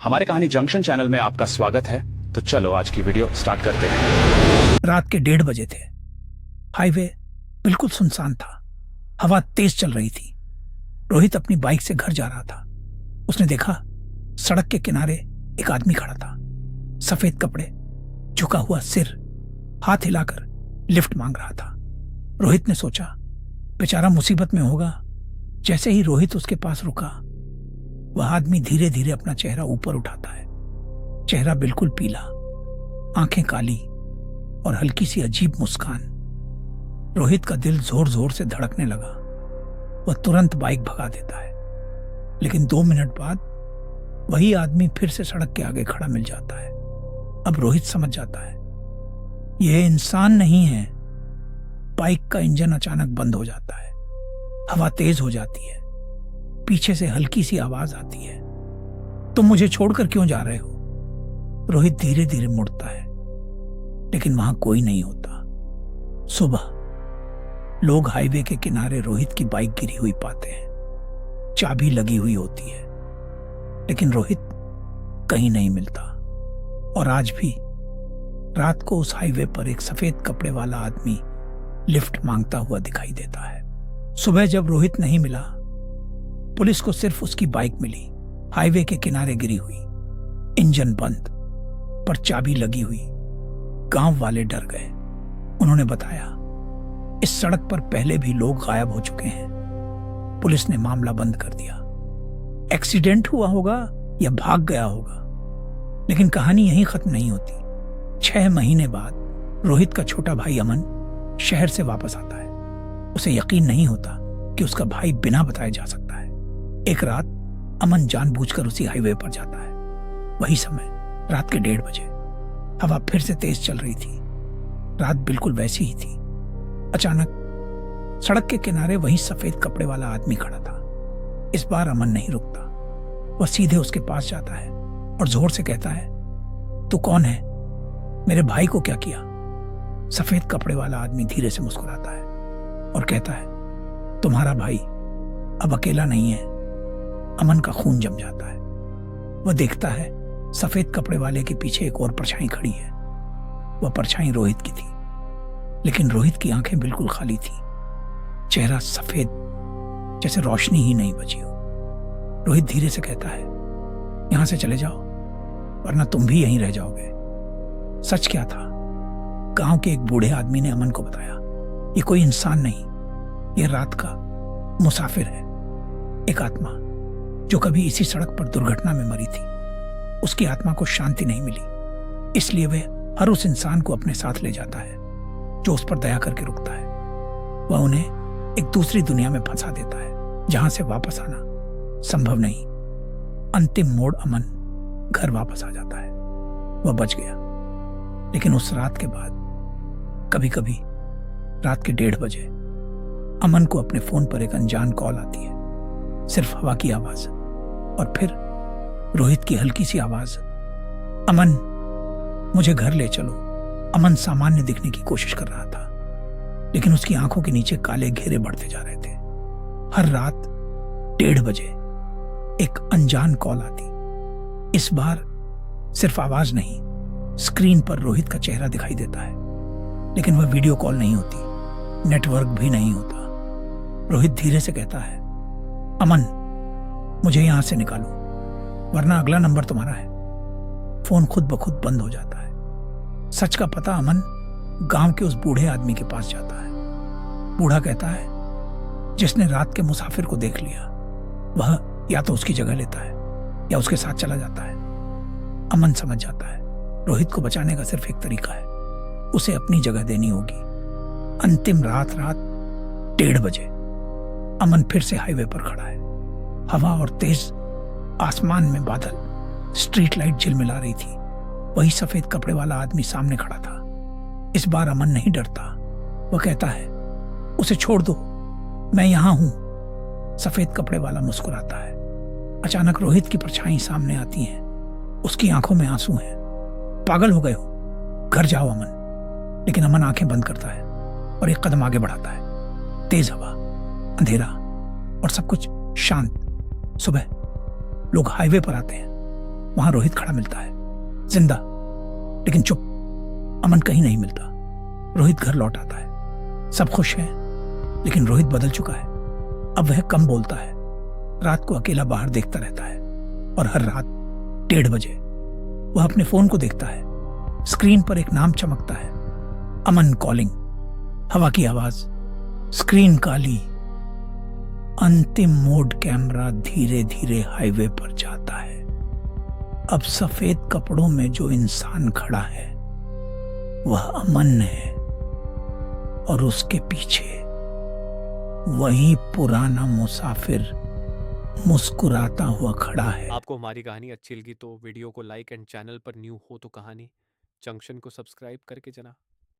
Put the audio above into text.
हमारे कहानी junction channel में आपका स्वागत है। तो चलो आज की वीडियो स्टार्ट करते हैं। रात के 1:30 बजे थे। हाईवे बिल्कुल सुनसान था। हवा तेज चल रही थी। रोहित अपनी बाइक से घर जा रहा था। उसने देखा सड़क के किनारे एक आदमी खड़ा था। सफेद कपड़े, झुका हुआ सिर, हाथ हिलाकर लिफ्ट मांग रहा था। रोहित ने सोचा बेचारा मुसीबत में होगा। जैसे ही रोहित उसके पास रुका, वह आदमी धीरे धीरे अपना चेहरा ऊपर उठाता है। चेहरा बिल्कुल पीला, आंखें काली और हल्की सी अजीब मुस्कान। रोहित का दिल जोर जोर से धड़कने लगा। वह तुरंत बाइक भगा देता है, लेकिन 2 मिनट बाद वही आदमी फिर से सड़क के आगे खड़ा मिल जाता है। अब रोहित समझ जाता है यह इंसान नहीं है। बाइक का इंजन अचानक बंद हो जाता है। हवा तेज हो जाती है। पीछे से हल्की सी आवाज आती है, तुम मुझे छोड़कर क्यों जा रहे हो? रोहित धीरे धीरे मुड़ता है, लेकिन वहां कोई नहीं होता। सुबह लोग हाईवे के किनारे रोहित की बाइक गिरी हुई पाते हैं। चाबी लगी हुई होती है, लेकिन रोहित कहीं नहीं मिलता। और आज भी रात को उस हाईवे पर एक सफेद कपड़े वाला आदमी लिफ्ट मांगता हुआ दिखाई देता है। सुबह जब रोहित नहीं मिला, पुलिस को सिर्फ उसकी बाइक मिली, हाईवे के किनारे गिरी हुई, इंजन बंद, पर चाबी लगी हुई। गांव वाले डर गए। उन्होंने बताया इस सड़क पर पहले भी लोग गायब हो चुके हैं। पुलिस ने मामला बंद कर दिया। एक्सीडेंट हुआ होगा या भाग गया होगा, लेकिन कहानी यहीं खत्म नहीं होती। 6 महीने बाद रोहित का छोटा भाई अमन शहर से वापस आता है। उसे यकीन नहीं होता कि उसका भाई बिना बताए जा सकता है। एक रात अमन जानबूझकर उसी हाईवे पर जाता है। वही समय रात के 1:30 बजे। हवा फिर से तेज चल रही थी। रात बिल्कुल वैसी ही थी। अचानक सड़क के किनारे वही सफेद कपड़े वाला आदमी खड़ा था। इस बार अमन नहीं रुकता। वह सीधे उसके पास जाता है और जोर से कहता है, तू कौन है? मेरे भाई को क्या किया? सफेद कपड़े वाला आदमी धीरे से मुस्कुराता है और कहता है, तुम्हारा भाई अब अकेला नहीं है। अमन का खून जम जाता है। वह देखता है सफेद कपड़े वाले के पीछे एक और परछाई खड़ी है। वह परछाई रोहित की थी, लेकिन रोहित की आंखें बिल्कुल खाली थी। चेहरा सफेद, जैसे रोशनी ही नहीं बची हो। रोहित धीरे से कहता है, यहां से चले जाओ, वरना तुम भी यहीं रह जाओगे। सच क्या था? गांव के एक बूढ़े आदमी ने अमन को बताया, ये कोई इंसान नहीं, यह रात का मुसाफिर है। एक आत्मा जो कभी इसी सड़क पर दुर्घटना में मरी थी। उसकी आत्मा को शांति नहीं मिली, इसलिए वह हर उस इंसान को अपने साथ ले जाता है जो उस पर दया करके रुकता है। वह उन्हें एक दूसरी दुनिया में फंसा देता है, जहां से वापस आना संभव नहीं। अंतिम मोड़ अमन घर वापस आ जाता है। वह बच गया, लेकिन उस रात के बाद कभी कभी रात के 1:30 बजे अमन को अपने फोन पर एक अनजान कॉल आती है। सिर्फ हवा की आवाज और फिर रोहित की हल्की सी आवाज, अमन मुझे घर ले चलो। अमन सामान्य दिखने की कोशिश कर रहा था, लेकिन उसकी आंखों के नीचे काले घेरे बढ़ते जा रहे थे। हर रात 1:30 बजे एक अनजान कॉल आती। इस बार सिर्फ आवाज नहीं, स्क्रीन पर रोहित का चेहरा दिखाई देता है, लेकिन वह वीडियो कॉल नहीं होती, नेटवर्क भी नहीं होता। रोहित धीरे से कहता है, अमन मुझे यहां से निकालो, वरना अगला नंबर तुम्हारा है। फोन खुद ब खुद बंद हो जाता है। सच का पता अमन गांव के उस बूढ़े आदमी के पास जाता है। बूढ़ा कहता है, जिसने रात के मुसाफिर को देख लिया, वह या तो उसकी जगह लेता है या उसके साथ चला जाता है। अमन समझ जाता है रोहित को बचाने का सिर्फ एक तरीका है, उसे अपनी जगह देनी होगी। अंतिम रात 1:30 बजे अमन फिर से हाईवे पर खड़ा है। हवा और तेज आसमान में बादल, स्ट्रीट लाइट झिलमिला रही थी। वही सफेद कपड़े वाला आदमी सामने खड़ा था। इस बार अमन नहीं डरता। वह कहता है, उसे छोड़ दो, मैं यहां हूं। सफेद कपड़े वाला मुस्कुराता है। अचानक रोहित की परछाई सामने आती है। उसकी आंखों में आंसू हैं। पागल हो गए हो, घर जाओ अमन। लेकिन अमन आंखें बंद करता है और एक कदम आगे बढ़ाता है। तेज हवा, अंधेरा और सब कुछ शांत। सुबह लोग हाईवे पर आते हैं। वहां रोहित खड़ा मिलता है, जिंदा लेकिन चुप। अमन कहीं नहीं मिलता। रोहित घर लौट आता है, सब खुश हैं, लेकिन रोहित बदल चुका है। अब वह कम बोलता है, रात को अकेला बाहर देखता रहता है, और हर रात 1:30 बजे वह अपने फोन को देखता है। स्क्रीन पर एक नाम चमकता है, अमन कॉलिंग। हवा की आवाज, स्क्रीन काली। अंतिम मोड कैमरा धीरे धीरे हाईवे पर जाता है। अब सफेद कपड़ों में जो इंसान खड़ा है वह अमन है, और उसके पीछे वही पुराना मुसाफिर मुस्कुराता हुआ खड़ा है। आपको हमारी कहानी अच्छी लगी तो वीडियो को लाइक एंड चैनल पर न्यू हो तो कहानी जंक्शन को सब्सक्राइब करके जना